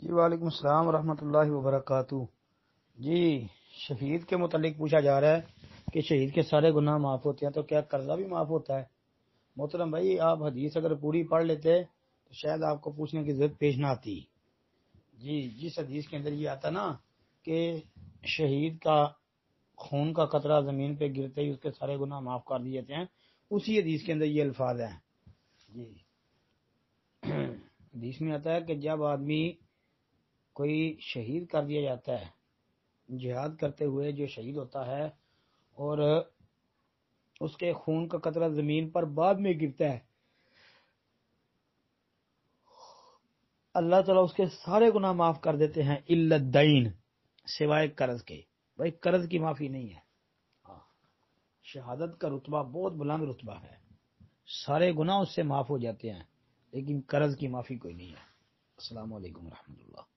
جی وعلیکم السلام ورحمۃ اللہ وبرکاتہ۔ جی شہید کے متعلق پوچھا جا رہا ہے کہ شہید کے سارے گناہ معاف ہوتے ہیں تو کیا قرضہ بھی معاف ہوتا ہے؟ محترم بھائی، آپ حدیث اگر پوری پڑھ لیتے تو شاید آپ کو پوچھنے کی ضرورت پیش نہ آتی۔ جی جس حدیث کے اندر یہ آتا نا کہ شہید کا خون کا قطرہ زمین پہ گرتے ہی اس کے سارے گناہ معاف کر دیے جاتے ہیں، اسی حدیث کے اندر یہ الفاظ ہیں۔ جی حدیث میں آتا ہے کہ جب آدمی کوئی شہید کر دیا جاتا ہے، جہاد کرتے ہوئے جو شہید ہوتا ہے اور اس کے خون کا قطرہ زمین پر بعد میں گرتا ہے، اللہ تعالیٰ اس کے سارے گناہ معاف کر دیتے ہیں الا الدین، سوائے قرض کے۔ بھائی قرض کی معافی نہیں ہے۔ شہادت کا رتبہ بہت بلند رتبہ ہے، سارے گناہ اس سے معاف ہو جاتے ہیں، لیکن قرض کی معافی کوئی نہیں ہے۔ السلام علیکم ورحمۃ اللہ۔